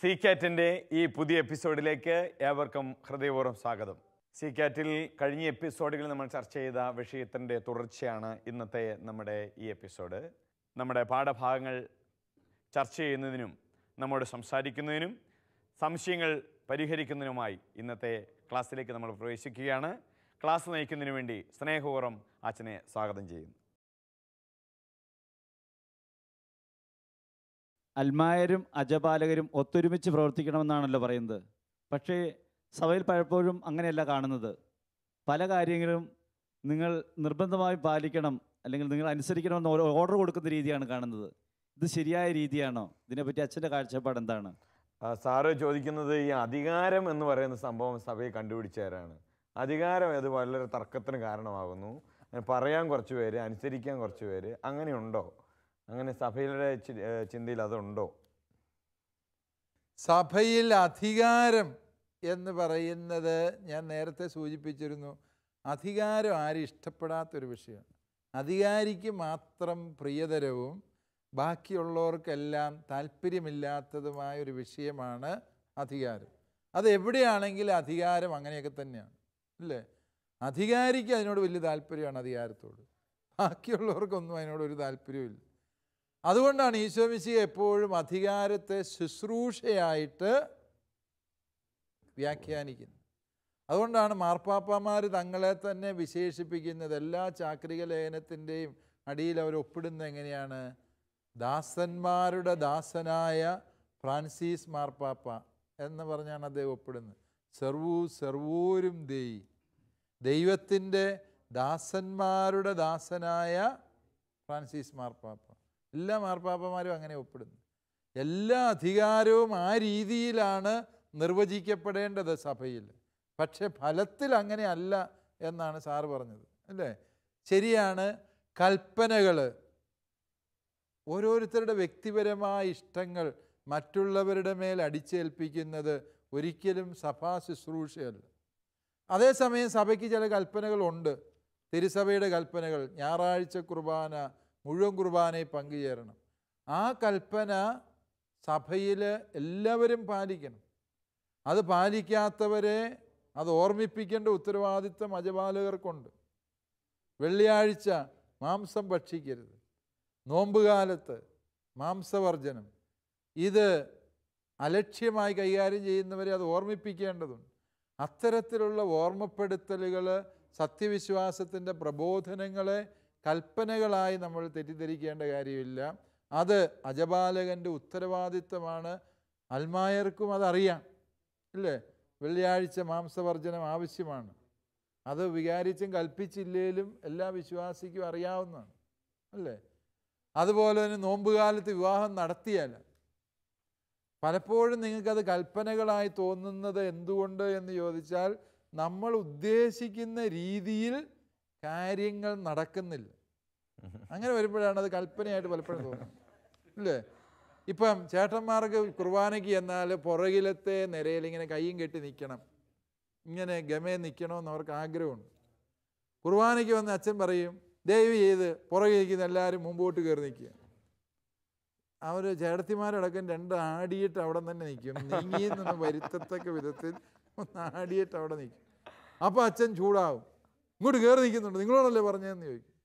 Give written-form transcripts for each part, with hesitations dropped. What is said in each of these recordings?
C കാറ്റിൻ്റെ ഈ പുതിയ എപ്പിസോഡിലേക്ക് ഏവർക്കും ഹൃദയപൂർവ്വം സ്വാഗതം. സി കാറ്റിൽ കഴിഞ്ഞ എപ്പിസോഡുകളിൽ നമ്മൾ ചർച്ച ചെയ്ത വിഷയത്തിൻ്റെ തുടർച്ചയാണ് ഇന്നത്തെ നമ്മുടെ ഈ എപ്പിസോഡ്. നമ്മുടെ പാഠഭാഗങ്ങൾ ചർച്ച ചെയ്യുന്നതിനും നമ്മോട് സംസാരിക്കുന്നതിനും സംശയങ്ങൾ പരിഹരിക്കുന്നതിനുമായി ഇന്നത്തെ ക്ലാസ്സിലേക്ക് നമ്മൾ പ്രവേശിക്കുകയാണ്. ക്ലാസ് നയിക്കുന്നതിന് വേണ്ടി സ്നേഹപൂർവ്വം അച്ഛനെ സ്വാഗതം ചെയ്യുന്നു. അൽമായരും അജപാലകരും ഒത്തൊരുമിച്ച് പ്രവർത്തിക്കണമെന്നാണല്ലോ പറയുന്നത്. പക്ഷേ സഭയിൽ പലപ്പോഴും അങ്ങനെയല്ല കാണുന്നത്. പല കാര്യങ്ങളും നിങ്ങൾ നിർബന്ധമായി പാലിക്കണം, അല്ലെങ്കിൽ നിങ്ങൾ അനുസരിക്കണമെന്ന് ഓർഡർ കൊടുക്കുന്ന രീതിയാണ് കാണുന്നത്. ഇത് ശരിയായ രീതിയാണോ? ഇതിനെപ്പറ്റി അച്ഛൻ്റെ കാഴ്ചപ്പാട് എന്താണ്? സാറ് ചോദിക്കുന്നത് ഈ അധികാരം എന്ന് പറയുന്ന സംഭവം സഭയെ കണ്ടുപിടിച്ചവരാണ്. അധികാരം അത് വളരെ തർക്കത്തിന് കാരണമാകുന്നു. പറയാൻ കുറച്ച് പേര്, അനുസരിക്കാൻ കുറച്ച് പേര്, അങ്ങനെയുണ്ടോ? അങ്ങനെ സഭയുടെ ചിന്തയിൽ അതുണ്ടോ? സഭയിൽ അധികാരം എന്ന് പറയുന്നത് ഞാൻ നേരത്തെ സൂചിപ്പിച്ചിരുന്നു. അധികാരം ആരും ഇഷ്ടപ്പെടാത്തൊരു വിഷയമാണ്. അധികാരിക്ക് മാത്രം പ്രിയതരവും ബാക്കിയുള്ളവർക്കെല്ലാം താല്പര്യമില്ലാത്തതുമായ ഒരു വിഷയമാണ് അധികാരം. അത് എവിടെയാണെങ്കിലും അധികാരം അങ്ങനെയൊക്കെ തന്നെയാണ്, അല്ലേ? അധികാരിക്ക് അതിനോട് വലിയ താല്പര്യമാണ്, അധികാരത്തോട്. ബാക്കിയുള്ളവർക്കൊന്നും അതിനോട് ഒരു താല്പര്യമില്ല. അതുകൊണ്ടാണ് ഈശോ മിശിഹ എപ്പോഴും അധികാരത്തെ ശുശ്രൂഷയായിട്ട് വ്യാഖ്യാനിക്കുന്നത്. അതുകൊണ്ടാണ് മാർപ്പാപ്പമാർ തങ്ങളെ തന്നെ വിശേഷിപ്പിക്കുന്നത്. എല്ലാ ചാക്രിക ലേഖനത്തിൻ്റെയും അടിയിൽ അവർ ഒപ്പിടുന്നത് എങ്ങനെയാണ്? ദാസന്മാരുടെ ദാസനായ ഫ്രാൻസിസ് മാർപ്പാപ്പ എന്ന് പറഞ്ഞാണ് അദ്ദേഹം ഒപ്പിടുന്നത്. സെർവോരും ദേയി, ദൈവത്തിൻ്റെ ദാസന്മാരുടെ ദാസനായ ഫ്രാൻസിസ് മാർപ്പാപ്പ. എല്ലാ മാർപ്പാപ്പമാരും അങ്ങനെ ഒപ്പിടുന്നു. എല്ലാ അധികാരവും ആ രീതിയിലാണ് നിർവചിക്കപ്പെടേണ്ടത് സഭയിൽ. പക്ഷെ ഫലത്തിൽ അങ്ങനെ അല്ല എന്നാണ് സാറ് പറഞ്ഞത്, അല്ലേ? ശരിയാണ്. കൽപ്പനകൾ, ഓരോരുത്തരുടെ വ്യക്തിപരമായ ഇഷ്ടങ്ങൾ മറ്റുള്ളവരുടെ മേൽ അടിച്ചേൽപ്പിക്കുന്നത് ഒരിക്കലും സഭാ ശുശ്രൂഷയല്ല. അതേസമയം സഭയ്ക്ക് ചില കൽപ്പനകളുണ്ട്. തിരുസഭയുടെ കൽപ്പനകൾ, ഞായറാഴ്ച കുർബാന, മുഴുവൻ കുർബാനയിൽ പങ്കുചേരണം. ആ കൽപ്പന സഭയിൽ എല്ലാവരും പാലിക്കണം. അത് പാലിക്കാത്തവരെ അത് ഓർമ്മിപ്പിക്കേണ്ട ഉത്തരവാദിത്വം അജപാലകർക്കുണ്ട്. വെള്ളിയാഴ്ച മാംസം ഭക്ഷിക്കരുത്, നോമ്പുകാലത്ത് മാംസവർജനം, ഇത് അലക്ഷ്യമായി കൈകാര്യം ചെയ്യുന്നവരെ അത് ഓർമ്മിപ്പിക്കേണ്ടതുണ്ട്. അത്തരത്തിലുള്ള ഓർമ്മപ്പെടുത്തലുകൾ സത്യവിശ്വാസത്തിൻ്റെ പ്രബോധനങ്ങളെ കൽപ്പനകളായി നമ്മൾ തെറ്റിദ്ധരിക്കേണ്ട കാര്യമില്ല. അത് അജപാലകൻ്റെ ഉത്തരവാദിത്വമാണ്. അൽമായർക്കും അതറിയാം, ഇല്ലേ? വെള്ളിയാഴ്ച മാംസവർജനം ആവശ്യമാണ്. അത് വികാരിച്ചും കൽപ്പിച്ചില്ലേലും എല്ലാ വിശ്വാസിക്കും അറിയാവുന്നതാണ്, അല്ലേ? അതുപോലെ തന്നെ നോമ്പുകാലത്ത് വിവാഹം നടത്തിയാൽ പലപ്പോഴും നിങ്ങൾക്കത് കൽപ്പനകളായി തോന്നുന്നത് എന്തുകൊണ്ട് എന്ന് ചോദിച്ചാൽ, നമ്മൾ ഉദ്ദേശിക്കുന്ന രീതിയിൽ കാര്യങ്ങൾ നടക്കുന്നില്ല. അങ്ങനെ വരുമ്പോഴാണ് അത് കൽപ്പനയായിട്ട് പലപ്പോഴും തോന്നുന്നത്, ഇല്ലേ? ഇപ്പം ചേട്ടന്മാർക്ക് കുർബാനയ്ക്ക് എന്നാൽ പുറകിലത്തെ നിരയിൽ ഇങ്ങനെ കയ്യും കെട്ടി നിൽക്കണം, ഇങ്ങനെ ഗമേ നിൽക്കണമെന്ന് അവർക്ക് ആഗ്രഹമുണ്ട്. കുർബാനയ്ക്ക് വന്ന് അച്ഛൻ പറയും, ദയവ് ചെയ്ത് പുറകെ നിൽക്കുന്ന എല്ലാവരും മുമ്പോട്ട് കയറി നിൽക്കുക. അവർ ചേട്ടത്തിമാരടക്കം രണ്ട് ആടിയിട്ട് അവിടെ തന്നെ നിൽക്കും, നീങ്ങിയിൽ നിന്ന് വരുത്തത്തക്ക വിധത്തിൽ ഒന്ന് ആടിയിട്ട് അവിടെ നിൽക്കും. അപ്പോൾ അച്ഛൻ ചൂടാവും, ഇങ്ങോട്ട് കയറി നിൽക്കുന്നുണ്ട്, നിങ്ങളോടല്ലേ പറഞ്ഞതെന്ന് ചോദിക്കും.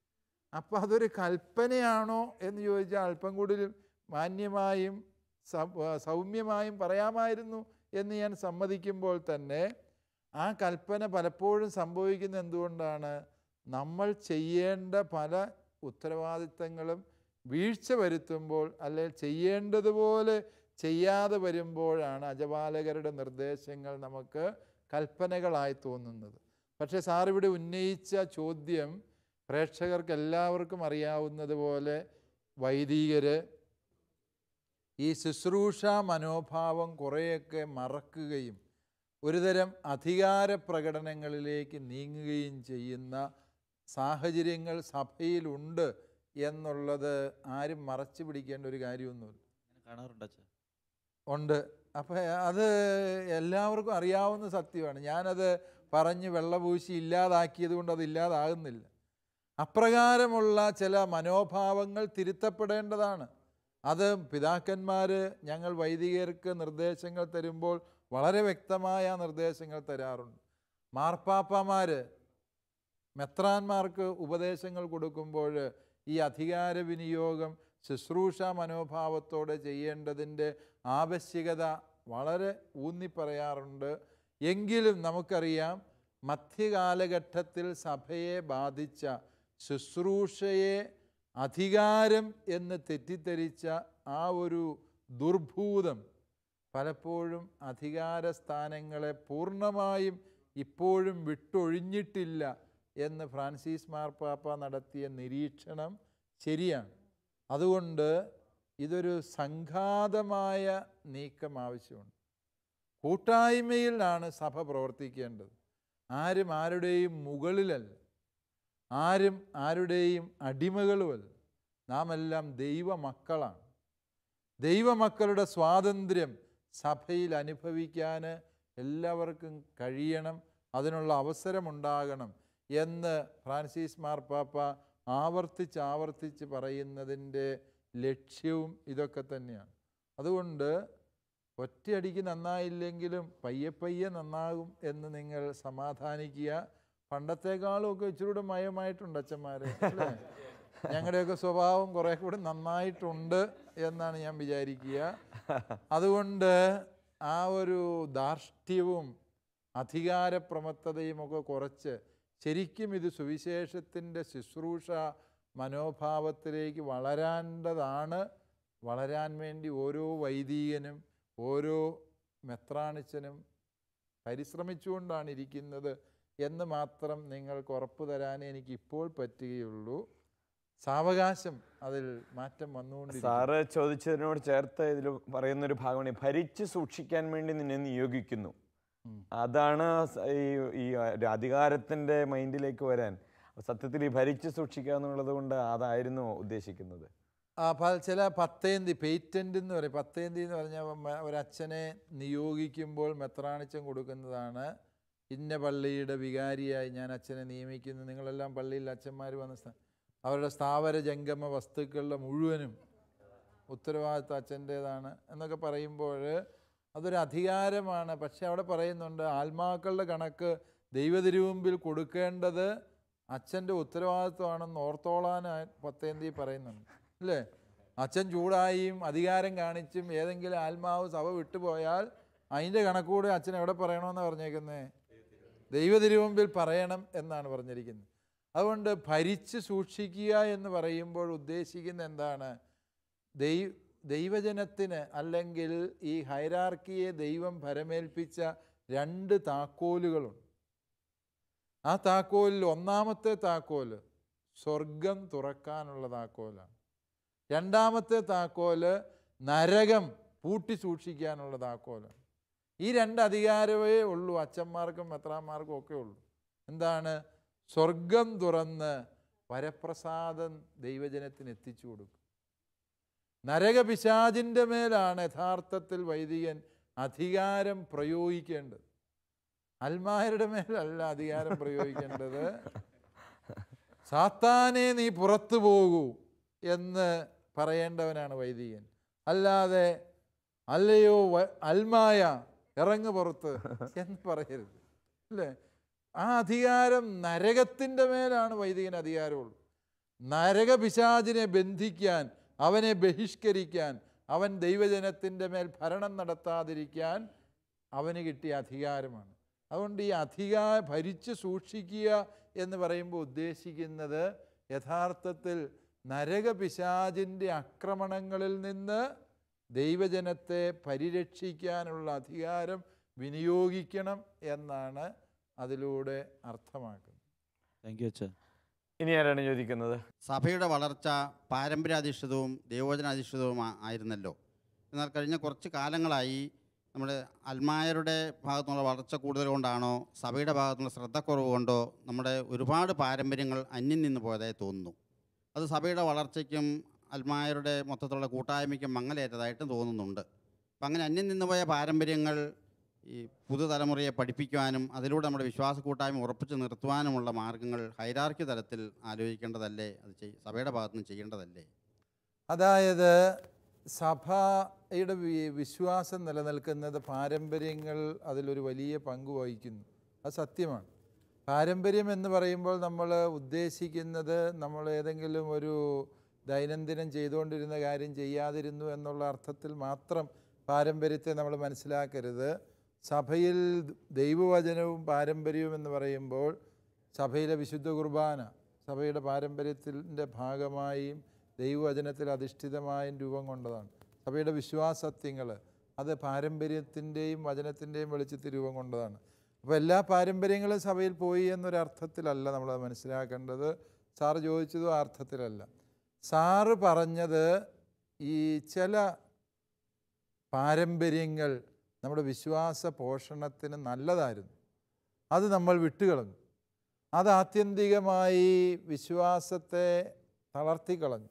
അപ്പോൾ അതൊരു കൽപ്പനയാണോ എന്ന് ചോദിച്ചാൽ അല്പം കൂടുതൽ മാന്യമായും സൗമ്യമായും പറയാമായിരുന്നു എന്ന് ഞാൻ സമ്മതിക്കുമ്പോൾ തന്നെ ആ കൽപ്പന പലപ്പോഴും സംഭവിക്കുന്നത് എന്തുകൊണ്ടാണ്? നമ്മൾ ചെയ്യേണ്ട പല ഉത്തരവാദിത്തങ്ങളും വീഴ്ച വരുത്തുമ്പോൾ, അല്ലെങ്കിൽ ചെയ്യേണ്ടതുപോലെ ചെയ്യാതെ വരുമ്പോഴാണ് അജപാലകരുടെ നിർദ്ദേശങ്ങൾ നമുക്ക് കൽപ്പനകളായി തോന്നുന്നത്. പക്ഷേ സാറിവിടെ ഉന്നയിച്ച ചോദ്യം പ്രേക്ഷകർക്ക് എല്ലാവർക്കും അറിയാവുന്നതുപോലെ വൈദികർ ഈ ശുശ്രൂഷ മനോഭാവം കുറേയൊക്കെ മറക്കുകയും ഒരുതരം അധികാര പ്രകടനങ്ങളിലേക്ക് നീങ്ങുകയും ചെയ്യുന്ന സാഹചര്യങ്ങൾ സഭയിലുണ്ട് എന്നുള്ളത് ആരും മറച്ചു പിടിക്കേണ്ട ഒരു കാര്യമൊന്നുമില്ല. ഉണ്ട്. അപ്പം അത് എല്ലാവർക്കും അറിയാവുന്ന സത്യമാണ്. ഞാനത് പറഞ്ഞ് വെള്ളപൂശി ഇല്ലാതാക്കിയത് കൊണ്ട് അത് ഇല്ലാതാകുന്നില്ല. അപ്രകാരമുള്ള ചില മനോഭാവങ്ങൾ തിരുത്തപ്പെടേണ്ടതാണ്. അത് പിതാക്കന്മാർ ഞങ്ങൾ വൈദികർക്ക് നിർദ്ദേശങ്ങൾ തരുമ്പോൾ വളരെ വ്യക്തമായ നിർദ്ദേശങ്ങൾ തരാറുണ്ട്. മാർപ്പാപ്പമാർ മെത്രാന്മാർക്ക് ഉപദേശങ്ങൾ കൊടുക്കുമ്പോൾ ഈ അധികാര വിനിയോഗം ശുശ്രൂഷ മനോഭാവത്തോടെ ചെയ്യേണ്ടതിൻ്റെ ആവശ്യകത വളരെ ഊന്നി പറയാറുണ്ട്. എങ്കിലും നമുക്കറിയാം, മധ്യകാലഘട്ടത്തിൽ സഭയെ ബാധിച്ച ശുശ്രൂഷയെ അധികാരം എന്ന് തെറ്റിദ്ധരിച്ച ആ ഒരു ദുർഭൂതം പലപ്പോഴും അധികാര സ്ഥാനങ്ങളെ പൂർണ്ണമായും ഇപ്പോഴും വിട്ടൊഴിഞ്ഞിട്ടില്ല എന്ന് ഫ്രാൻസിസ് മാർപ്പാപ്പ നടത്തിയ നിരീക്ഷണം ശരിയാണ്. അതുകൊണ്ട് ഇതൊരു സംഘാതമായ നീക്കം ആവശ്യമുണ്ട്. കൂട്ടായ്മയിലാണ് സഭ പ്രവർത്തിക്കേണ്ടത്. ആരും ആരുടെയും മുകളിലല്ല, ആരും ആരുടെയും അടിമകളുമല്ല. നാം എല്ലാം ദൈവമക്കളാണ്. ദൈവമക്കളുടെ സ്വാതന്ത്ര്യം സഭയിൽ അനുഭവിക്കാൻ എല്ലാവർക്കും കഴിയണം, അതിനുള്ള അവസരമുണ്ടാകണം എന്ന് ഫ്രാൻസിസ് മാർപ്പാപ്പ ആവർത്തിച്ച് പറയുന്നതിൻ്റെ ലക്ഷ്യവും ഇതൊക്കെ തന്നെയാണ്. അതുകൊണ്ട് ഒറ്റയടിക്ക് നന്നായില്ലെങ്കിലും പയ്യെ നന്നാകും എന്ന് നിങ്ങൾ സമാധാനിക്കുക. പണ്ടത്തെക്കാളും ഒക്കെ ഇച്ചിരൂടെ മയമായിട്ടുണ്ട് അച്ഛന്മാർ, അല്ലേ? ഞങ്ങളുടെയൊക്കെ സ്വഭാവം കുറേ കൂടി നന്നായിട്ടുണ്ട് എന്നാണ് ഞാൻ വിചാരിക്കുക. അതുകൊണ്ട് ആ ഒരു ധാർഷ്ട്യവും അധികാരപ്രമത്തതയും ഒക്കെ കുറച്ച് ശരിക്കും ഇത് സുവിശേഷത്തിൻ്റെ ശുശ്രൂഷ മനോഭാവത്തിലേക്ക് വളരേണ്ടതാണ്. വളരാൻ വേണ്ടി ഓരോ വൈദികനും ഓരോ മെത്രാണിച്ചനും പരിശ്രമിച്ചുകൊണ്ടാണ് ഇരിക്കുന്നത് എന്ന് മാത്രം നിങ്ങൾക്ക് ഉറപ്പ് തരാൻ എനിക്കിപ്പോൾ പറ്റുകയുള്ളൂ. സാവകാശം അതിൽ മാറ്റം വന്നുകൊണ്ടിരിക്കും. സാറ് ചോദിച്ചതിനോട് ചേർത്ത് ഇതിൽ പറയുന്നൊരു ഭാഗമാണ് ഭരിച്ച് സൂക്ഷിക്കാൻ വേണ്ടി നിന്നെ നിയോഗിക്കുന്നു. അതാണ് ഈ അധികാരത്തിൻ്റെ മൈൻഡിലേക്ക് വരാൻ. സത്യത്തിൽ ഈ ഭരിച്ച് സൂക്ഷിക്കുക എന്നുള്ളത് കൊണ്ട് അതായിരുന്നു ഉദ്ദേശിക്കുന്നത്. ചില പത്തേന്തി പേറ്റൻ്റ് എന്ന് പറയും. പത്തേന്തി എന്ന് പറഞ്ഞാൽ ഒരച്ഛനെ നിയോഗിക്കുമ്പോൾ മെത്രാണിച്ചം കൊടുക്കുന്നതാണ്. ഇന്ന പള്ളിയുടെ വികാരിയായി ഞാൻ അച്ഛനെ നിയമിക്കുന്നു. നിങ്ങളെല്ലാം പള്ളിയിൽ അച്ഛന്മാർ വന്ന അവരുടെ സ്ഥാവര ജംഗമ വസ്തുക്കളുടെ മുഴുവനും ഉത്തരവാദിത്വം അച്ഛൻ്റേതാണ് എന്നൊക്കെ പറയുമ്പോൾ അതൊരു അധികാരമാണ്. പക്ഷെ അവിടെ പറയുന്നുണ്ട്, ആത്മാക്കളുടെ കണക്ക് ദൈവതിരുമുമ്പിൽ കൊടുക്കേണ്ടത് അച്ഛൻ്റെ ഉത്തരവാദിത്വമാണെന്ന് ഓർത്തോളാൻ പത്തേന്തി പറയുന്നുണ്ട്, അല്ലേ? അച്ഛൻ ചൂടായും അധികാരം കാണിച്ചും ഏതെങ്കിലും ആത്മാവ് സഭ വിട്ടുപോയാൽ അതിൻ്റെ കണക്കൂടെ അച്ഛൻ എവിടെ പറയണമെന്നാണ് പറഞ്ഞേക്കുന്നത്? ദൈവതിരുമുമ്പിൽ പറയണം എന്നാണ് പറഞ്ഞിരിക്കുന്നത്. അതുകൊണ്ട് ഭരിച്ച് സൂക്ഷിക്കുക എന്ന് പറയുമ്പോൾ ഉദ്ദേശിക്കുന്ന എന്താണ്? ദൈവജനത്തിന് അല്ലെങ്കിൽ ഈ ഹൈറാർക്കിയെ ദൈവം ഭരമേൽപ്പിച്ച 2 താക്കോലുകളുണ്ട്. ആ താക്കോലിൽ ഒന്നാമത്തെ താക്കോല് സ്വർഗം തുറക്കാനുള്ള താക്കോലാണ്. രണ്ടാമത്തെ താക്കോല് നരകം പൂട്ടി സൂക്ഷിക്കാനുള്ള താക്കോലാണ്. ഈ 2 അധികാരമേ ഉള്ളൂ അച്ഛന്മാർക്കും മെത്രാന്മാർക്കും ഒക്കെ ഉള്ളൂ. എന്താണ്? സ്വർഗം തുറന്ന് വരപ്രസാദം ദൈവജനത്തിന് എത്തിച്ചു കൊടുക്കും. നരകപിശാചിൻ്റെ മേലാണ് യഥാർത്ഥത്തിൽ വൈദികൻ അധികാരം പ്രയോഗിക്കേണ്ടത്. അൽമായരുടെ മേലല്ല അധികാരം പ്രയോഗിക്കേണ്ടത്. സാത്താനെ നീ പുറത്തു പോകൂ എന്ന് പറയേണ്ടവനാണ് വൈദികൻ. അല്ലാതെ അല്ലയോ അൽമായ ഇറങ്ങു പുറത്ത് എന്ന് പറയരുത്, അല്ലേ? ആ അധികാരം നരകത്തിൻ്റെ മേലാണ് വൈദികന് അധികാരമുള്ളൂ. നരകപിശാചിനെ ബന്ധിക്കാൻ, അവനെ ബഹിഷ്കരിക്കാൻ, അവൻ ദൈവജനത്തിൻ്റെ മേൽ ഭരണം നടത്താതിരിക്കാൻ അവന് കിട്ടിയ അധികാരമാണ്. അതുകൊണ്ട് ഈ ഭരിച്ച് സൂക്ഷിക്കുക എന്ന് പറയുമ്പോൾ ഉദ്ദേശിക്കുന്നത് യഥാർത്ഥത്തിൽ നരകപിശാചിൻ്റെ ആക്രമണങ്ങളിൽ നിന്ന് ദൈവജനത്തെ പരിരക്ഷിക്കാനുള്ള അധികാരം വിനിയോഗിക്കണം എന്നാണ് അതിലൂടെ അർത്ഥമാക്കുന്നത്. താങ്ക് യു അച്ഛാ. ഇനി ആരാണ് ചോദിക്കുന്നത്? സഭയുടെ വളർച്ച പാരമ്പര്യാധിഷ്ഠിതവും ദൈവവചനാധിഷ്ഠിതവും ആയിരുന്നല്ലോ. എന്നാൽ കഴിഞ്ഞ കുറച്ച് കാലങ്ങളായി നമ്മുടെ അൽമായരുടെ ഭാഗത്തുനിന്നുള്ള വളർച്ച കൂടുതൽ കൊണ്ടാണോ സഭയുടെ ഭാഗത്തുനിന്നുള്ള ശ്രദ്ധക്കുറവ് കൊണ്ടോ നമ്മുടെ ഒരുപാട് പാരമ്പര്യങ്ങൾ അന്യം നിന്ന് പോയതായി തോന്നുന്നു. അത് സഭയുടെ വളർച്ചയ്ക്കും അൽമായരുടെ മൊത്തത്തിലുള്ള കൂട്ടായ്മയ്ക്കും മങ്ങലേറ്റതായിട്ടും തോന്നുന്നുണ്ട്. അപ്പം അങ്ങനെ അന്യം നിന്നുപോയ പാരമ്പര്യങ്ങൾ ഈ പുതുതലമുറയെ പഠിപ്പിക്കുവാനും അതിലൂടെ നമ്മുടെ വിശ്വാസ കൂട്ടായ്മ ഉറപ്പിച്ച് നിർത്തുവാനുമുള്ള മാർഗങ്ങൾ ഹൈറാർക്കി തലത്തിൽ ആലോചിക്കേണ്ടതല്ലേ? അത് സഭയുടെ ഭാഗത്തുനിന്ന് ചെയ്യേണ്ടതല്ലേ? അതായത് സഭയുടെ വിശ്വാസം നിലനിൽക്കുന്നത് പാരമ്പര്യങ്ങൾ അതിലൊരു വലിയ പങ്ക് വഹിക്കുന്നു. അത് സത്യമാണ്. പാരമ്പര്യം എന്ന് പറയുമ്പോൾ നമ്മൾ ഉദ്ദേശിക്കുന്നത് നമ്മൾ ഏതെങ്കിലും ഒരു ദൈനംദിനം ചെയ്തുകൊണ്ടിരുന്ന കാര്യം ചെയ്യാതിരുന്നു എന്നുള്ള അർത്ഥത്തിൽ മാത്രം പാരമ്പര്യത്തെ നമ്മൾ മനസ്സിലാക്കരുത്. സഭയിൽ ദൈവവചനവും പാരമ്പര്യവും എന്ന് പറയുമ്പോൾ സഭയിലെ വിശുദ്ധ കുർബാന സഭയുടെ പാരമ്പര്യത്തിൻ്റെ ഭാഗമായും ദൈവവചനത്തിൽ അധിഷ്ഠിതമായും രൂപം കൊണ്ടതാണ്. സഭയുടെ വിശ്വാസത്യങ്ങൾ അത് പാരമ്പര്യത്തിൻ്റെയും വചനത്തിൻ്റെയും വെളിച്ചത്തിൽ രൂപം കൊണ്ടതാണ്. അപ്പോൾ എല്ലാ പാരമ്പര്യങ്ങളും സഭയിൽ പോയി എന്നൊരർത്ഥത്തിലല്ല നമ്മളത് മനസ്സിലാക്കേണ്ടത്. സാറ് ചോദിച്ചതും ആ അർത്ഥത്തിലല്ല. സാറ് പറഞ്ഞത് ഈ ചില പാരമ്പര്യങ്ങൾ നമ്മുടെ വിശ്വാസ പോഷണത്തിന് നല്ലതായിരുന്നു, അത് നമ്മൾ വിട്ടുകളഞ്ഞു. അത് ആത്യന്തികമായി വിശ്വാസത്തെ തളർത്തിക്കളഞ്ഞു.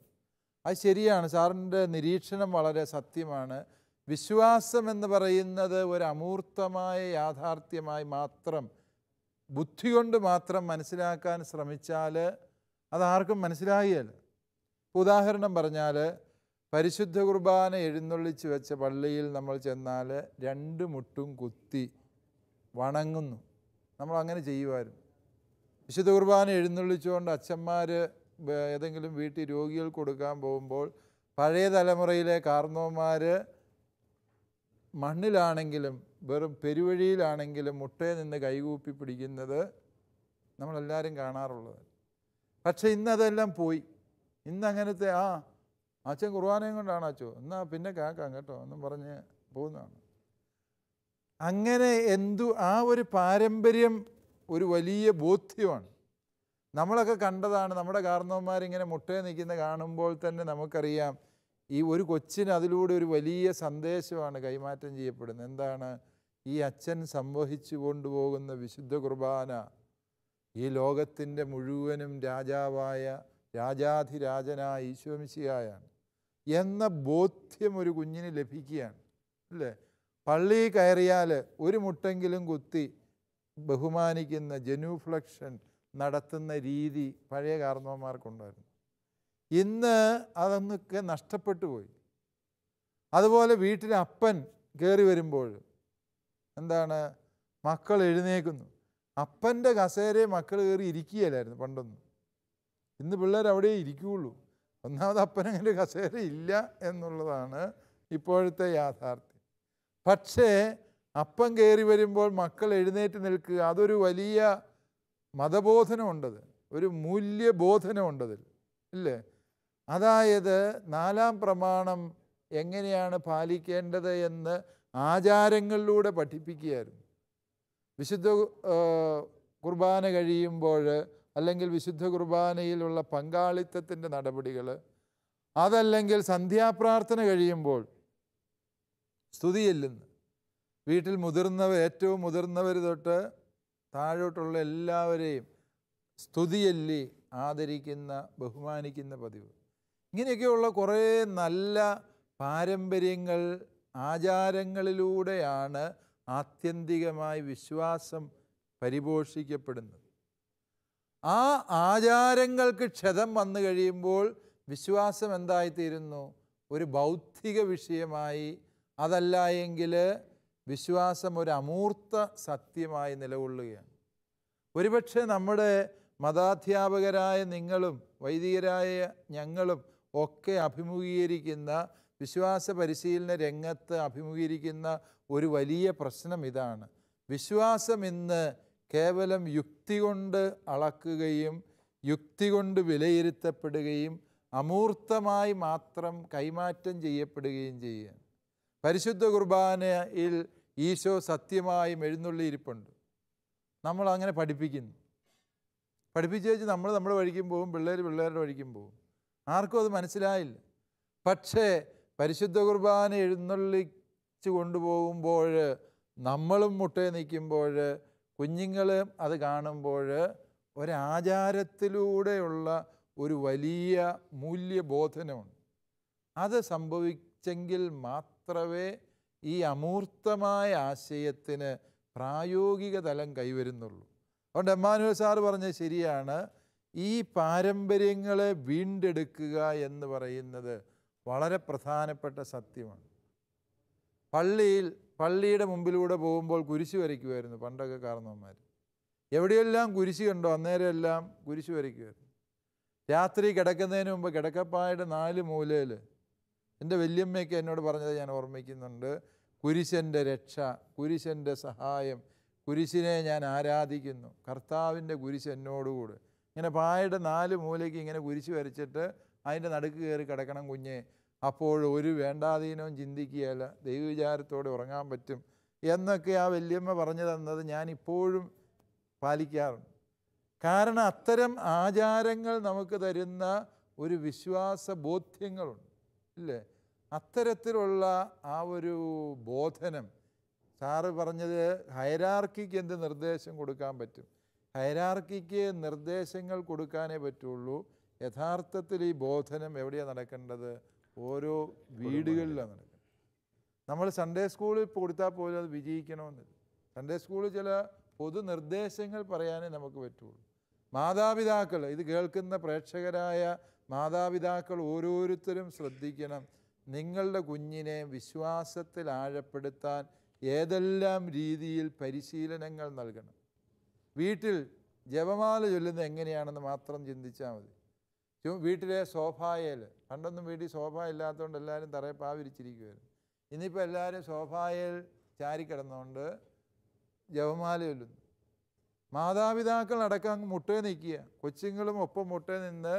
അത് ശരിയാണ്. സാറിൻ്റെ നിരീക്ഷണം വളരെ സത്യമാണ്. വിശ്വാസം എന്ന് പറയുന്നത് ഒരു അമൂർത്തമായ യാഥാർത്ഥ്യമായി മാത്രം ബുദ്ധി കൊണ്ട് മാത്രം മനസ്സിലാക്കാൻ ശ്രമിച്ചാൽ അതാർക്കും മനസ്സിലാകുകയില്ല. ഉദാഹരണം പറഞ്ഞാൽ, പരിശുദ്ധ കുർബാന എഴുന്നള്ളിച്ച് വെച്ച പള്ളിയിൽ നമ്മൾ ചെന്നാൽ 2 മുട്ടും കുത്തി വണങ്ങുന്നു. നമ്മളങ്ങനെ ചെയ്യുമായിരുന്നു. വിശുദ്ധ കുർബാന എഴുന്നള്ളിച്ചുകൊണ്ട് അച്ഛന്മാർ ഏതെങ്കിലും വീട്ടിൽ രോഗികൾ കൊടുക്കാൻ പോകുമ്പോൾ പഴയ തലമുറയിലെ കാർന്നോന്മാർ മണ്ണിലാണെങ്കിലും വെറും പെരുവഴിയിലാണെങ്കിലും മുട്ടയെ നിന്ന് കൈകൂപ്പി പിടിക്കുന്നത് നമ്മളെല്ലാവരും കാണാറുള്ളത്. പക്ഷേ ഇന്നതെല്ലാം പോയി. ഇന്നങ്ങനത്തെ അച്ഛൻ കുർബാനയും കൊണ്ടാണ് അച്ഛോ എന്നാൽ പിന്നെ കേൾക്കാം കേട്ടോ എന്നും പറഞ്ഞ് പോകുന്നതാണ്. അങ്ങനെ ആ ഒരു പാരമ്പര്യം ഒരു വലിയ ബോധ്യമാണ്. നമ്മളൊക്കെ കണ്ടതാണ്. നമ്മുടെ കാർന്നവന്മാരിങ്ങനെ മുട്ടയെ നിൽക്കുന്ന കാണുമ്പോൾ തന്നെ നമുക്കറിയാം ഈ ഒരു കൊച്ചിന് അതിലൂടെ ഒരു വലിയ സന്ദേശമാണ് കൈമാറ്റം ചെയ്യപ്പെടുന്നത്. എന്താണ്? ഈ അച്ഛൻ സംവഹിച്ചു കൊണ്ടുപോകുന്ന വിശുദ്ധ കുർബാന ഈ ലോകത്തിൻ്റെ മുഴുവനും രാജാധിരാജനായ ഈശോ മിശിഹായാണ് എന്ന ബോധ്യം ഒരു കുഞ്ഞിന് ലഭിക്കുകയാണ്, അല്ലേ? പള്ളിയിൽ കയറിയാൽ ഒരു മുട്ടെങ്കിലും കുത്തി ബഹുമാനിക്കുന്ന ജനുഫ്ലക്ഷൻ നടത്തുന്ന രീതി പഴയ കാർന്നവന്മാർക്കുണ്ടായിരുന്നു. ഇന്ന് അതൊന്നൊക്കെ നഷ്ടപ്പെട്ടു പോയി. അതുപോലെ വീട്ടിൽ അപ്പൻ കയറി വരുമ്പോൾ എന്താണ്? മക്കൾ എഴുന്നേക്കുന്നു. അപ്പൻ്റെ കസേരയെ മക്കൾ കയറി ഇരിക്കുകയില്ലായിരുന്നു പണ്ടൊന്നും. ഇന്ന് പിള്ളേർ അവിടെ ഇരിക്കുകയുള്ളൂ. ഒന്നാമത് അപ്പനങ്ങനെ കസേര ഇല്ല എന്നുള്ളതാണ് ഇപ്പോഴത്തെ യാഥാർത്ഥ്യം. പക്ഷേ അപ്പൻ കയറി വരുമ്പോൾ മക്കൾ എഴുന്നേറ്റ് നിൽക്കുക, അതൊരു വലിയ മതബോധനമുണ്ടത്, ഒരു മൂല്യബോധനമുണ്ടതിൽ, ഇല്ലേ? അതായത് 4-ാം പ്രമാണം എങ്ങനെയാണ് പാലിക്കേണ്ടത് എന്ന് ആചാരങ്ങളിലൂടെ പഠിപ്പിക്കുകയായിരുന്നു. വിശുദ്ധ കുർബാന കഴിയുമ്പോൾ അല്ലെങ്കിൽ വിശുദ്ധ കുർബാനയിലുള്ള പങ്കാളിത്തത്തിൻ്റെ നടപടികൾ, അതല്ലെങ്കിൽ സന്ധ്യാപ്രാർത്ഥന കഴിയുമ്പോൾ സ്തുതി ചെല്ലുന്നു. വീട്ടിൽ ഏറ്റവും മുതിർന്നവർ തൊട്ട് താഴോട്ടുള്ള എല്ലാവരെയും സ്തുതി ചൊല്ലി ആദരിക്കുന്ന ബഹുമാനിക്കുന്ന പതിവ്. ഇങ്ങനെയൊക്കെയുള്ള കുറേ നല്ല പാരമ്പര്യങ്ങൾ ആചാരങ്ങളിലൂടെയാണ് ആത്യന്തികമായി വിശ്വാസം പരിപോഷിക്കപ്പെടുന്നത്. ആ ആചാരങ്ങൾക്ക് ക്ഷതം വന്നു കഴിയുമ്പോൾ വിശ്വാസം എന്തായിത്തീരുന്നു? ഒരു ബൗദ്ധിക വിഷയമായി, അതല്ല എങ്കിൽ വിശ്വാസം ഒരു അമൂർത്ത സത്യമായി നിലകൊള്ളുകയാണ്. ഒരുപക്ഷെ നമ്മുടെ മതാധ്യാപകരായ നിങ്ങളും വൈദികരായ ഞങ്ങളും ഒക്കെ അഭിമുഖീകരിക്കുന്ന വിശ്വാസ പരിശീലന രംഗത്ത് അഭിമുഖീകരിക്കുന്ന ഒരു വലിയ പ്രശ്നം ഇതാണ്. വിശ്വാസം ഇന്ന് കേവലം യുക്തി കൊണ്ട് അളക്കുകയും യുക്തി കൊണ്ട് വിലയിരുത്തപ്പെടുകയും അമൂർത്തമായി മാത്രം കൈമാറ്റം ചെയ്യപ്പെടുകയും ചെയ്യുകയാണ്. പരിശുദ്ധ കുർബാനയിൽ ഈശോ സത്യമായും എഴുന്നള്ളിയിരിപ്പുണ്ട്. നമ്മൾ അങ്ങനെ പഠിപ്പിക്കുന്നു. പഠിപ്പിച്ച് വെച്ച് നമ്മൾ നമ്മുടെ വഴിക്കും പോകും, പിള്ളേരുടെ വഴിക്കും പോകും. ആർക്കും അത് മനസ്സിലായില്ല. പക്ഷേ പരിശുദ്ധ കുർബാന എഴുന്നള്ളിച്ച് കൊണ്ടുപോകുമ്പോൾ നമ്മളും മുട്ടയെ നിൽക്കുമ്പോൾ കുഞ്ഞുങ്ങളും അത് കാണുമ്പോൾ ഒരാചാരത്തിലൂടെയുള്ള ഒരു വലിയ മൂല്യബോധനമുണ്ട്. അത് സംഭവിച്ചെങ്കിൽ മാത്രമേ ഈ അമൂർത്തമായ ആശയത്തിന് പ്രായോഗിക തലം കൈവരുന്നുള്ളൂ. അതുകൊണ്ട് എമ്മാനുവൽ സാറ് പറഞ്ഞത് ശരിയാണ്. ഈ പാരമ്പര്യങ്ങളെ വീണ്ടെടുക്കുക എന്ന് പറയുന്നത് വളരെ പ്രധാനപ്പെട്ട സത്യമാണ്. പള്ളിയുടെ മുമ്പിലൂടെ പോകുമ്പോൾ കുരിശ് വരയ്ക്കുമായിരുന്നു പണ്ടൊക്കെ കാരണവന്മാർ. എവിടെയെല്ലാം കുരിശ് കണ്ടോ അന്നേരം എല്ലാം കുരിശ് വരയ്ക്കുമായിരുന്നു. രാത്രി കിടക്കുന്നതിന് മുമ്പ് കിടക്കപ്പായുടെ 4 മൂലയിൽ എൻ്റെ വല്യമ്മയൊക്കെ എന്നോട് പറഞ്ഞത് ഞാൻ ഓർമ്മിക്കുന്നുണ്ട്. കുരിശൻ്റെ രക്ഷ, കുരിശൻ്റെ സഹായം, കുരിശിനെ ഞാൻ ആരാധിക്കുന്നു, കർത്താവിൻ്റെ കുരിശ് എന്നോടുകൂടെ. ഇങ്ങനെ പായുടെ 4 മൂലയ്ക്ക് ഇങ്ങനെ കുരിശ് വരച്ചിട്ട് അതിൻ്റെ നടുക്ക് കയറി കിടക്കണം കുഞ്ഞെ. അപ്പോൾ ഒരു വേണ്ടാധീനവും ചിന്തിക്കുകയല്ല, ദൈവവിചാരത്തോടെ ഉറങ്ങാൻ പറ്റും എന്നൊക്കെ ആ വല്യമ്മ പറഞ്ഞു തന്നത് ഞാൻ ഇപ്പോഴും പാലിക്കാറുണ്ട്. കാരണം അത്തരം ആചാരങ്ങൾ നമുക്ക് തരുന്ന ഒരു വിശ്വാസ ബോധ്യങ്ങളുണ്ട്, ഇല്ലേ? അത്തരത്തിലുള്ള ആ ഒരു ബോധനം സാറ് പറഞ്ഞത് ഹൈറാർക്കിക്ക് എന്ത് നിർദ്ദേശം കൊടുക്കാൻ പറ്റും? ഹൈറാർക്കിക്ക് നിർദ്ദേശങ്ങൾ കൊടുക്കാനേ പറ്റുള്ളൂ. യഥാർത്ഥത്തിൽ ഈ ബോധനം എവിടെയാണ് നടക്കേണ്ടത്? ഓരോ വീടുകളിലാണ് നടക്കുന്നത്. നമ്മൾ സൺഡേ സ്കൂളിൽ കൊടുത്താൽ പോലും അത് വിജയിക്കണമെന്നില്ല. സൺഡേ സ്കൂളിൽ ചില പൊതു നിർദ്ദേശങ്ങൾ പറയാനേ നമുക്ക് പറ്റുള്ളൂ. മാതാപിതാക്കൾ, ഇത് കേൾക്കുന്ന പ്രേക്ഷകരായ മാതാപിതാക്കൾ ഓരോരുത്തരും ശ്രദ്ധിക്കണം. നിങ്ങളുടെ കുഞ്ഞിനെ വിശ്വാസത്തിൽ ആഴപ്പെടുത്താൻ ഏതെല്ലാം രീതിയിൽ പരിശീലനങ്ങൾ നൽകണം. വീട്ടിൽ ജപമാല ചൊല്ലുന്നത് എങ്ങനെയാണെന്ന് മാത്രം ചിന്തിച്ചാൽ മതി. വീട്ടിലെ സോഫായിൽ, പണ്ടൊന്നും വീട്ടിൽ സോഫ ഇല്ലാത്തതുകൊണ്ട് എല്ലാവരും തറയിൽ പാവിരിച്ചിരിക്കുമായിരുന്നു. ഇന്നിപ്പോൾ എല്ലാവരും സോഫായിൽ ചാരിക്കിടന്നുകൊണ്ട് ജപമാല ചൊല്ലുന്നു. മാതാപിതാക്കൾ അടക്കം അങ്ങ് മുട്ടേ നിൽക്കുക, കൊച്ചുങ്ങളും ഒപ്പം മുട്ടേ നിന്ന്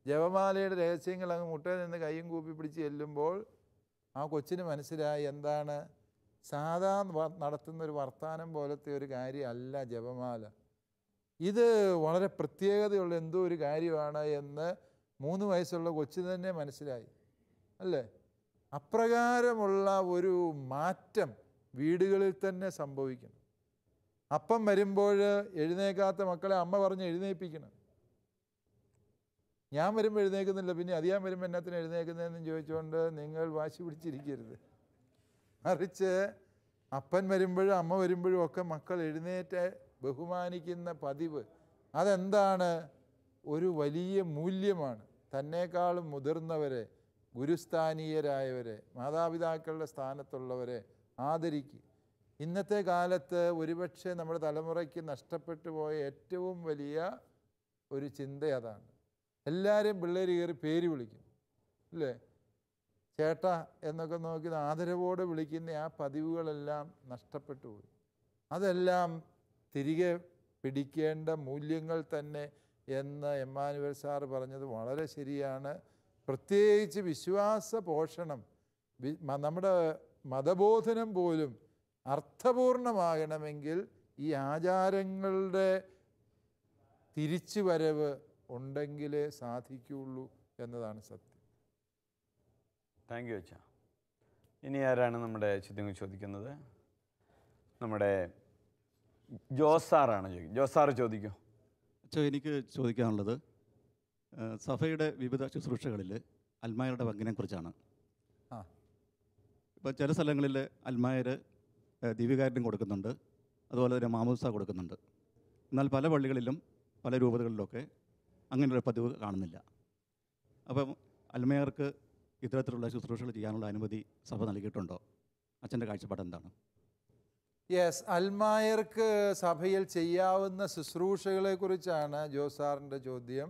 ജപമാലയുടെ രഹസ്യങ്ങൾ അങ്ങ് മുട്ടേ നിന്ന് കയ്യും കൂപ്പി പിടിച്ച് ചെല്ലുമ്പോൾ ആ കൊച്ചിന് മനസ്സിലായി എന്താണ് സാധാരണ നടത്തുന്നൊരു വർത്തമാനം പോലത്തെ ഒരു കാര്യമല്ല ജപമാല. ഇത് വളരെ പ്രത്യേകതയുള്ള എന്തോ ഒരു കാര്യമാണ് എന്ന് 3 വയസ്സുള്ള കൊച്ചിന് തന്നെ മനസ്സിലായി, അല്ലേ? അപ്രകാരമുള്ള ഒരു മാറ്റം വീടുകളിൽ തന്നെ സംഭവിക്കണം. അപ്പം വരുമ്പോൾ എഴുന്നേക്കാത്ത മക്കളെ അമ്മ പറഞ്ഞ് എഴുന്നേൽപ്പിക്കണം. ഞാൻ വരുമ്പോൾ എഴുന്നേൽക്കുന്നില്ല, പിന്നെ അത് ഞാൻ വരുമ്പോൾ എന്നത്തിന് എഴുന്നേൽക്കുന്നതെന്ന് ചോദിച്ചുകൊണ്ട് നിങ്ങൾ വാശി പിടിച്ചിരിക്കരുത്. മറിച്ച് അപ്പൻ വരുമ്പോഴും അമ്മ വരുമ്പോഴും ഒക്കെ മക്കൾ എഴുന്നേറ്റ് ബഹുമാനിക്കുന്ന പതിവ് അതെന്താണ്? ഒരു വലിയ മൂല്യമാണ്. തന്നേക്കാളും മുതിർന്നവരെ, ഗുരുസ്ഥാനീയരായവരെ, മാതാപിതാക്കളുടെ സ്ഥാനത്തുള്ളവരെ ആദരിക്കുക. ഇന്നത്തെ കാലത്ത് ഒരുപക്ഷെ നമ്മുടെ തലമുറയ്ക്ക് നഷ്ടപ്പെട്ടു പോയ ഏറ്റവും വലിയ ഒരു ചിന്ത അതാണ്. എല്ലാവരും പിള്ളേർ കയറി പേര് വിളിക്കും, അല്ലേ? ചേട്ടാ എന്നൊക്കെ നോക്കി ആദരവോടെ വിളിക്കുന്ന ആ പതിവുകളെല്ലാം നഷ്ടപ്പെട്ടു പോയി. അതെല്ലാം തിരികെ പിടിക്കേണ്ട മൂല്യങ്ങൾ തന്നെ എന്ന് എമ്മാനുവൽ സാറ് പറഞ്ഞത് വളരെ ശരിയാണ്. പ്രത്യേകിച്ച് വിശ്വാസ പോഷണം, നമ്മുടെ മതബോധനം പോലും അർത്ഥപൂർണമാകണമെങ്കിൽ ഈ ആചാരങ്ങളുടെ തിരിച്ചുവരവ് ഉണ്ടെങ്കിലേ സാധിക്കുകയുള്ളൂ എന്നതാണ് സത്യം. താങ്ക് യു അച്ഛാ. ഇനി ആരാണ് നമ്മുടെ ചോദ്യങ്ങൾ ചോദിക്കുന്നത്? നമ്മുടെ ജോസാറാണ് ചോദിക്കും. ജോസാറ് ചോദിക്കൂ. അച്ഛാ, എനിക്ക് ചോദിക്കാനുള്ളത് സഭയുടെ വിവിധ ശുശ്രൂഷകളിൽ അൽമായരുടെ പങ്കിനെക്കുറിച്ചാണ്. ഇപ്പോൾ ചില സ്ഥലങ്ങളിൽ അൽമായർ ദിവ്യകാരുണ്യം കൊടുക്കുന്നുണ്ട്, അതുപോലെ തന്നെ മാമോദിസ കൊടുക്കുന്നുണ്ട്. എന്നാൽ പല പള്ളികളിലും പല രൂപതകളിലൊക്കെ അങ്ങനെയൊരു പതിവ് കാണുന്നില്ല. അപ്പം അൽമായർക്ക് ഇത്തരത്തിലുള്ള ശുശ്രൂഷകൾ ചെയ്യാനുള്ള അനുമതി സഭ നൽകിയിട്ടുണ്ടോ? അച്ഛൻ്റെ കാഴ്ചപ്പാട് എന്താണ്? യെസ്, അൽമായർക്ക് സഭയിൽ ചെയ്യാവുന്ന ശുശ്രൂഷകളെക്കുറിച്ചാണ് ജോസാറിൻ്റെ ചോദ്യം.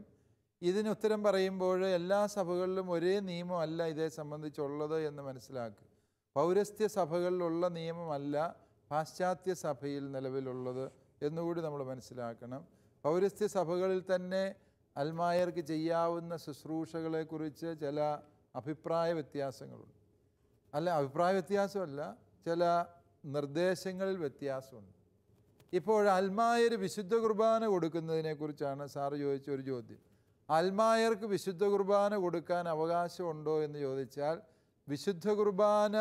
ഇതിന് ഉത്തരം പറയുമ്പോൾ എല്ലാ സഭകളിലും ഒരേ നിയമമല്ല ഇതേ സംബന്ധിച്ചുള്ളത് എന്ന് മനസ്സിലാക്കുക. പൗരസ്ത്യ സഭകളിലുള്ള നിയമമല്ല പാശ്ചാത്യ സഭയിൽ നിലവിലുള്ളത് എന്നുകൂടി നമ്മൾ മനസ്സിലാക്കണം. പൗരസ്ത്യ സഭകളിൽ തന്നെ അൽമായർക്ക് ചെയ്യാവുന്ന ശുശ്രൂഷകളെക്കുറിച്ച് ചില അഭിപ്രായ വ്യത്യാസങ്ങളുണ്ട്. അഭിപ്രായ വ്യത്യാസമല്ല, ചില നിർദ്ദേശങ്ങളിൽ വ്യത്യാസമുണ്ട്. ഇപ്പോൾ അൽമായർ വിശുദ്ധ കുർബാന കൊടുക്കുന്നതിനെക്കുറിച്ചാണ് സാറ് ചോദിച്ച ഒരു ചോദ്യം. അൽമായർക്ക് വിശുദ്ധ കുർബാന കൊടുക്കാൻ അവകാശമുണ്ടോ എന്ന് ചോദിച്ചാൽ വിശുദ്ധ കുർബാന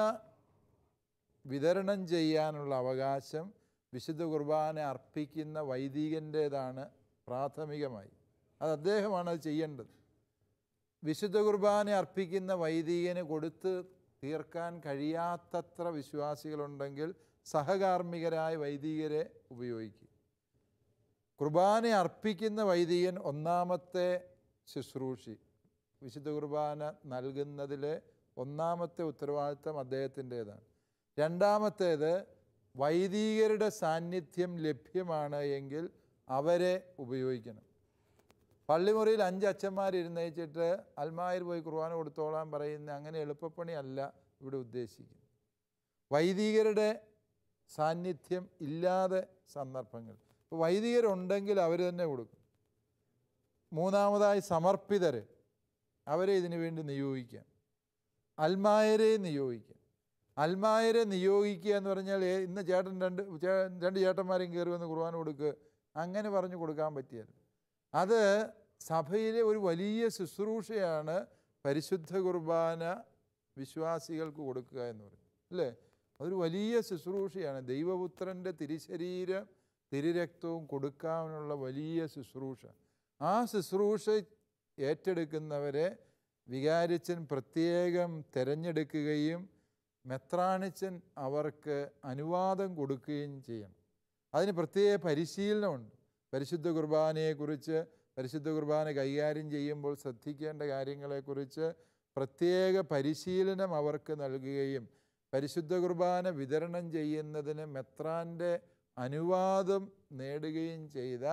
വിതരണം ചെയ്യാനുള്ള അവകാശം വിശുദ്ധ കുർബാന അർപ്പിക്കുന്ന വൈദികൻ്റേതാണ് പ്രാഥമികമായി. അത് അദ്ദേഹമാണ് അത് ചെയ്യേണ്ടത്. വിശുദ്ധ കുർബാന അർപ്പിക്കുന്ന വൈദികന് കൊടുത്ത് തീർക്കാൻ കഴിയാത്തത്ര വിശ്വാസികളുണ്ടെങ്കിൽ സഹകാർമ്മികരായ വൈദികരെ ഉപയോഗിക്കും. കുർബാന അർപ്പിക്കുന്ന വൈദികൻ ഒന്നാമത്തെ ശുശ്രൂഷി, വിശുദ്ധ കുർബാന നൽകുന്നതിലെ ഒന്നാമത്തെ ഉത്തരവാദിത്തം അദ്ദേഹത്തിൻ്റേതാണ്. രണ്ടാമത്തേത്, വൈദികരുടെ സാന്നിധ്യം ലഭ്യമാണ് എങ്കിൽ അവരെ ഉപയോഗിക്കണം. പള്ളിമുറിയിൽ 5 അച്ഛന്മാർ ഇരുന്നേച്ചിട്ട് അൽമായർ പോയി കുർബാന കൊടുത്തോളാൻ പറയുന്ന അങ്ങനെ എളുപ്പപ്പണിയല്ല ഇവിടെ ഉദ്ദേശിക്കുന്നത്. വൈദികരുടെ സാന്നിധ്യം ഇല്ലാതെ സന്ദർഭങ്ങൾ, ഇപ്പോൾ വൈദികരുണ്ടെങ്കിൽ അവർ തന്നെ കൊടുക്കും. മൂന്നാമതായി സമർപ്പിതർ, അവരെ ഇതിനു വേണ്ടി നിയോഗിക്കാം. അൽമായരെ നിയോഗിക്കാം. അൽമായരെ നിയോഗിക്കുക എന്ന് പറഞ്ഞാൽ ഇന്ന് ചേട്ടൻ രണ്ട് ചേട്ടന്മാരെയും കയറി വന്ന് കുർബാന കൊടുക്കുക അങ്ങനെ പറഞ്ഞു കൊടുക്കാൻ പറ്റിയല്ല. അത് സഭയിലെ ഒരു വലിയ ശുശ്രൂഷയാണ് പരിശുദ്ധ കുർബാന വിശ്വാസികൾക്ക് കൊടുക്കുക എന്ന് പറയും, അല്ലേ? അതൊരു വലിയ ശുശ്രൂഷയാണ്. ദൈവപുത്രൻ്റെ തിരുശരീരം തിരുരക്തവും കൊടുക്കാനുള്ള വലിയ ശുശ്രൂഷ. ആ ശുശ്രൂഷ ഏറ്റെടുക്കുന്നവരെ വികാരിച്ചൻ പ്രത്യേകം തിരഞ്ഞെടുക്കുകയും മെത്രാണിച്ചൻ അവർക്ക് അനുവാദം കൊടുക്കുകയും ചെയ്യണം. അതിന് പ്രത്യേക പരിശീലനമുണ്ട്. പരിശുദ്ധ കുർബാനയെക്കുറിച്ച്, പരിശുദ്ധ കുർബാന കൈകാര്യം ചെയ്യുമ്പോൾ ശ്രദ്ധിക്കേണ്ട കാര്യങ്ങളെക്കുറിച്ച് പ്രത്യേക പരിശീലനം അവർക്ക് നൽകുകയും പരിശുദ്ധ കുർബാന വിതരണം ചെയ്യുന്നതിന് മെത്രാൻ്റെ അനുവാദം നേടുകയും ചെയ്ത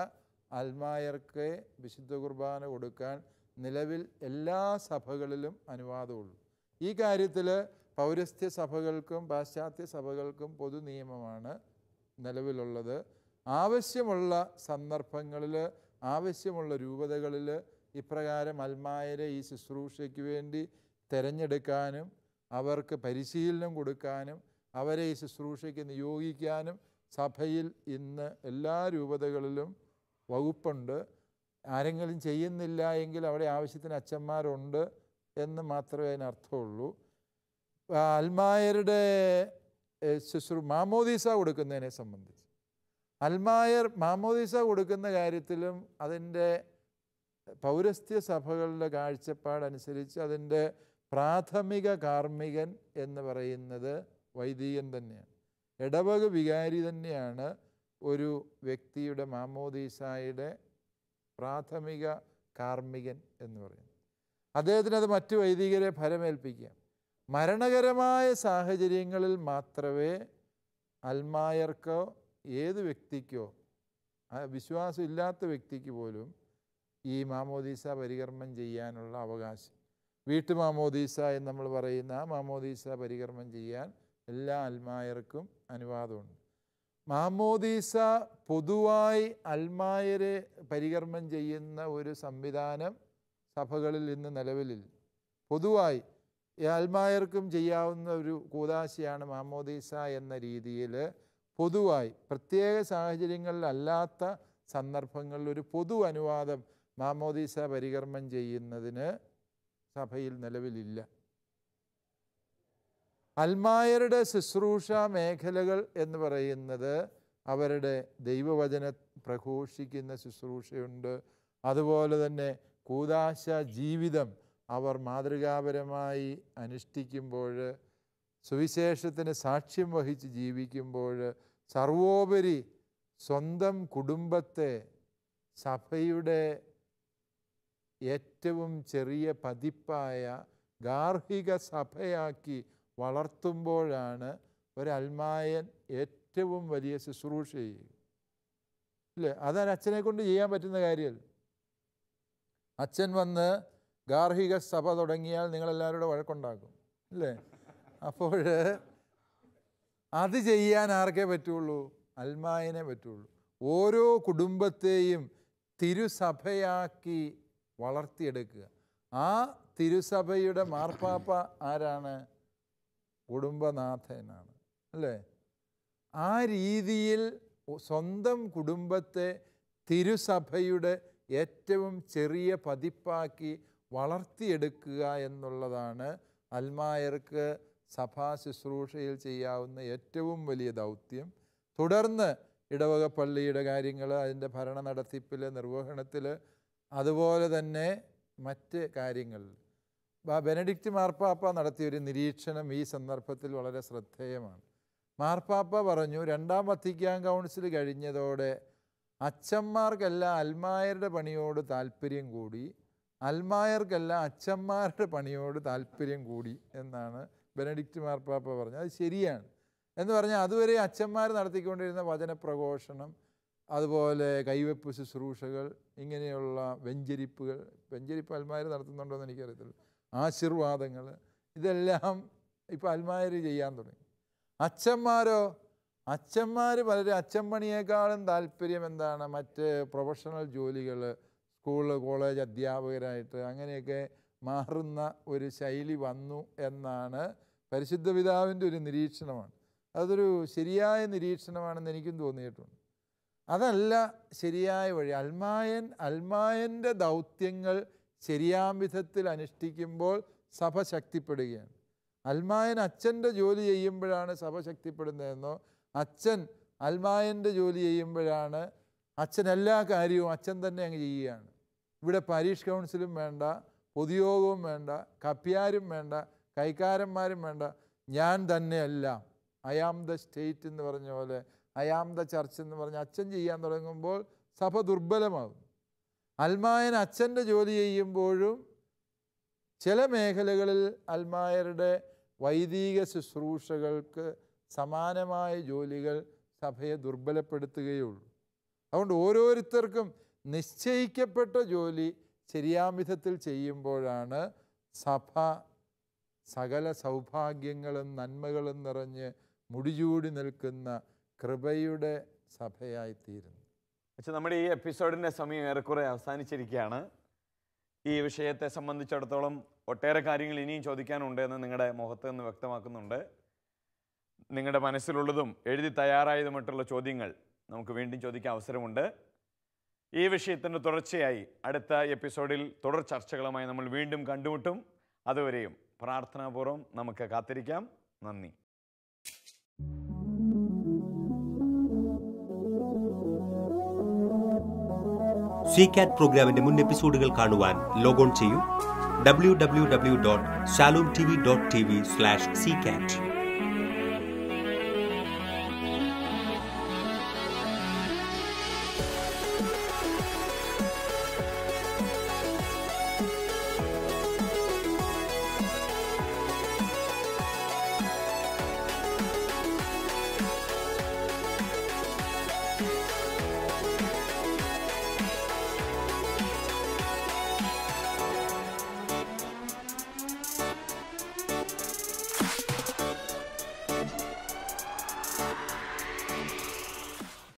അൽമായർക്ക് വിശുദ്ധ കുർബാന കൊടുക്കാൻ നിലവിൽ എല്ലാ സഭകളിലും അനുവാദമുള്ളൂ. ഈ കാര്യത്തിൽ പൗരസ്ത്യ സഭകൾക്കും പാശ്ചാത്യ സഭകൾക്കും പൊതു നിയമമാണ് നിലവിലുള്ളത്. ആവശ്യമുള്ള സന്ദർഭങ്ങളിൽ, ആവശ്യമുള്ള രൂപതകളിൽ ഇപ്രകാരം അൽമായരെ ഈ ശുശ്രൂഷയ്ക്ക് വേണ്ടി തിരഞ്ഞെടുക്കാനും അവർക്ക് പരിശീലനം കൊടുക്കാനും അവരെ ഈ ശുശ്രൂഷയ്ക്ക് നിയോഗിക്കാനും സഭയിൽ ഇന്ന് എല്ലാ രൂപതകളിലും വകുപ്പുണ്ട്. ആരെങ്കിലും ചെയ്യുന്നില്ല എങ്കിൽ അവിടെ ആവശ്യത്തിന് അച്ഛന്മാരുണ്ട് എന്ന് മാത്രമേ അതിനർത്ഥമുള്ളൂ. അൽമായരുടെ മാമോദീസ കൊടുക്കുന്നതിനെ സംബന്ധിച്ച് അൽമായർ മാമോദീസ കൊടുക്കുന്ന കാര്യത്തിലും അതിൻ്റെ പൗരസ്ത്യ സഭകളുടെ കാഴ്ചപ്പാടനുസരിച്ച് അതിൻ്റെ പ്രാഥമിക കാർമ്മികൻ എന്ന് പറയുന്നത് വൈദികൻ തന്നെയാണ്. ഇടവക വികാരി തന്നെയാണ് ഒരു വ്യക്തിയുടെ മാമോദീസായുടെ പ്രാഥമിക കാർമ്മികൻ എന്ന് പറയുന്നത്. അദ്ദേഹത്തിനത് മറ്റു വൈദികരെ ഫലമേൽപ്പിക്കാം. മരണകരമായ സാഹചര്യങ്ങളിൽ മാത്രമേ അൽമായർക്കോ ഏത് വ്യക്തിക്കോ, വിശ്വാസം ഇല്ലാത്ത വ്യക്തിക്ക് പോലും ഈ മാമോദീസ പരികർമ്മം ചെയ്യാനുള്ള അവകാശം, വീട്ടുമാമോദീസ എന്ന് നമ്മൾ പറയുന്ന ആ മാമോദീസ പരികർമ്മം ചെയ്യാൻ എല്ലാ അൽമായർക്കും അനുവാദമുണ്ട്. മാമോദീസ പൊതുവായി അൽമായരെ പരികർമ്മം ചെയ്യുന്ന ഒരു സംവിധാനം സഭകളിൽ ഇന്ന് നിലവിലില്ല. പൊതുവായി അൽമായർക്കും ചെയ്യാവുന്ന ഒരു കൂദാശയാണ് മാമോദീസ എന്ന രീതിയിൽ പൊതുവായി പ്രത്യേക സാഹചര്യങ്ങളിലല്ലാത്ത സന്ദർഭങ്ങളിൽ ഒരു പൊതു അനുവാദം മാമോദീസ പരികർമ്മം ചെയ്യുന്നതിന് സഭയിൽ നിലവിലില്ല. അൽമായരുടെ ശുശ്രൂഷ മേഖലകൾ എന്ന് പറയുന്നത് അവരുടെ ദൈവവചന പ്രഘോഷിക്കുന്ന ശുശ്രൂഷയുണ്ട്. അതുപോലെ തന്നെ കൂദാശ ജീവിതം അവർ മാതൃകാപരമായി അനുഷ്ഠിക്കുമ്പോൾ, സുവിശേഷത്തിന് സാക്ഷ്യം വഹിച്ച് ജീവിക്കുമ്പോൾ, സർവോപരി സ്വന്തം കുടുംബത്തെ സഭയുടെ ഏറ്റവും ചെറിയ പതിപ്പായ ഗാർഹിക സഭയാക്കി വളർത്തുമ്പോഴാണ് ഒരു അൽമായൻ ഏറ്റവും വലിയ ശുശ്രൂഷ ചെയ്യുക, ഇല്ലേ? അതാണ് അച്ഛനെ കൊണ്ട് ചെയ്യാൻ പറ്റുന്ന കാര്യമല്ല. അച്ഛൻ വന്ന് ഗാർഹിക സഭ തുടങ്ങിയാൽ നിങ്ങളെല്ലാവരുടെ വഴക്കുണ്ടാക്കും, അല്ലേ? അപ്പോൾ അത് ചെയ്യാൻ ആർക്കേ പറ്റുള്ളൂ? അൽമായനെ പറ്റുള്ളൂ. ഓരോ കുടുംബത്തെയും തിരുസഭയാക്കി വളർത്തിയെടുക്കുക. ആ തിരുസഭയുടെ മാർപ്പാപ്പ ആരാണ്? കുടുംബനാഥനാണ്, അല്ലേ? ആ രീതിയിൽ സ്വന്തം കുടുംബത്തെ തിരുസഭയുടെ ഏറ്റവും ചെറിയ പതിപ്പാക്കി വളർത്തിയെടുക്കുക എന്നുള്ളതാണ് അൽമായർക്ക് സഭാ ശുശ്രൂഷയിൽ ചെയ്യാവുന്ന ഏറ്റവും വലിയ ദൗത്യം. തുടർന്ന് ഇടവക പള്ളിയുടെ കാര്യങ്ങൾ, അതിൻ്റെ ഭരണ നടത്തിപ്പിൽ, നിർവഹണത്തിൽ, അതുപോലെ തന്നെ മറ്റ് കാര്യങ്ങളിൽ ബെനഡിക്റ്റ് മാർപ്പാപ്പ നടത്തിയൊരു നിരീക്ഷണം ഈ സന്ദർഭത്തിൽ വളരെ ശ്രദ്ധേയമാണ്. മാർപ്പാപ്പ പറഞ്ഞു, 2ാം വത്തിക്കാൻ കൗൺസിൽ കഴിഞ്ഞതോടെ അച്ഛന്മാർക്കെല്ലാം അൽമായരുടെ പണിയോട് താല്പര്യം കൂടി. അൽമായർക്കെല്ലാം അച്ഛന്മാരുടെ പണിയോട് താല്പര്യം കൂടി എന്നാണ് ബെനഡിക്റ്റ് മാർപ്പാപ്പ പറഞ്ഞത്. അത് ശരിയാണ്. എന്ന് പറഞ്ഞാൽ അതുവരെ അച്ഛന്മാർ നടത്തിക്കൊണ്ടിരുന്ന വചനപ്രഘോഷണം, അതുപോലെ കൈവെപ്പ് ശുശ്രൂഷകൾ, ഇങ്ങനെയുള്ള വെഞ്ചരിപ്പ് അൽമായർ നടത്തുന്നുണ്ടോ എന്ന് എനിക്കറിയത്തില്ല, ആശീർവാദങ്ങൾ, ഇതെല്ലാം ഇപ്പോൾ അൽമായർ ചെയ്യാൻ തുടങ്ങി. അച്ഛന്മാർ വളരെ അച്ഛൻപണിയേക്കാളും താല്പര്യം എന്താണ്, മറ്റ് പ്രൊഫഷണൽ ജോലികൾ, സ്കൂൾ കോളേജ് അധ്യാപകരായിട്ട് അങ്ങനെയൊക്കെ മാറുന്ന ഒരു ശൈലി വന്നു എന്നാണ് പരിശുദ്ധ പിതാവിൻ്റെ ഒരു നിരീക്ഷണമാണ്. അതൊരു ശരിയായ നിരീക്ഷണമാണെന്ന് എനിക്കും തോന്നിയിട്ടുണ്ട്. അതല്ല ശരിയായ വഴി. അൽമായൻ്റെ ദൗത്യങ്ങൾ ശരിയാം വിധത്തിൽ അനുഷ്ഠിക്കുമ്പോൾ സഭ ശക്തിപ്പെടുകയാണ്. അൽമായൻ അച്ഛൻ്റെ ജോലി ചെയ്യുമ്പോഴാണ് സഭ ശക്തിപ്പെടുന്നതെന്നോ, അച്ഛൻ അൽമായൻ്റെ ജോലി ചെയ്യുമ്പോഴാണ് അച്ഛൻ എല്ലാ കാര്യവും അച്ഛൻ തന്നെ അങ്ങ് ചെയ്യുകയാണ്. ഇവിടെ പാരീഷ് കൗൺസിലും വേണ്ട, പൊതുയോഗവും വേണ്ട, കപ്പ്യാരും വേണ്ട, കൈക്കാരന്മാരും വേണ്ട, ഞാൻ തന്നെയെല്ലാം, ഐ ആം ദ സ്റ്റേറ്റ് എന്ന് പറഞ്ഞ പോലെ, ഐ ആം ദ ചർച്ച് എന്ന് പറഞ്ഞ് അച്ഛൻ ചെയ്യാൻ തുടങ്ങുമ്പോൾ സഭ ദുർബലമാകും. അൽമായൻ അച്ഛൻ്റെ ജോലി ചെയ്യുമ്പോഴും ചില മേഖലകളിൽ അൽമായരുടെ വൈദിക ശുശ്രൂഷകൾക്ക് സമാനമായ ജോലികൾ സഭയെ ദുർബലപ്പെടുത്തുകയുള്ളൂ. അതുകൊണ്ട് ഓരോരുത്തർക്കും നിശ്ചയിക്കപ്പെട്ട ജോലി ശരിയാം വിധത്തിൽ ചെയ്യുമ്പോഴാണ് സഭ സകല സൗഭാഗ്യങ്ങളും നന്മകളും നിറഞ്ഞ് മുടിചൂടി നിൽക്കുന്ന കൃപയുടെ സഭയായിത്തീരുന്നു. പക്ഷെ നമ്മുടെ ഈ എപ്പിസോഡിൻ്റെ സമയം ഏറെക്കുറെ അവസാനിച്ചിരിക്കുകയാണ്. ഈ വിഷയത്തെ സംബന്ധിച്ചിടത്തോളം ഒട്ടേറെ കാര്യങ്ങൾ ഇനിയും ചോദിക്കാനുണ്ട് എന്ന് നിങ്ങളുടെ മുഖത്ത് നിന്ന് വ്യക്തമാക്കുന്നുണ്ട്. നിങ്ങളുടെ മനസ്സിലുള്ളതും എഴുതി തയ്യാറായതുമായിട്ടുള്ള ചോദ്യങ്ങൾ നമുക്ക് വീണ്ടും ചോദിക്കാൻ അവസരമുണ്ട്. ഈ വിഷയത്തിൻ്റെ തുടർച്ചയായി അടുത്ത എപ്പിസോഡിൽ തുടർ ചർച്ചകളുമായി നമ്മൾ വീണ്ടും കണ്ടുമുട്ടും. അതുവരെയും പ്രാർത്ഥനാപൂർവ്വം നമുക്ക് കാത്തിരിക്കാം. നന്ദി. CCAT പ്രോഗ്രാമിന്റെ മുൻ എപ്പിസോഡുകൾ കാണുവാൻ ലോഗോൺ ചെയ്യൂ www.shalomtv.tv/ccat.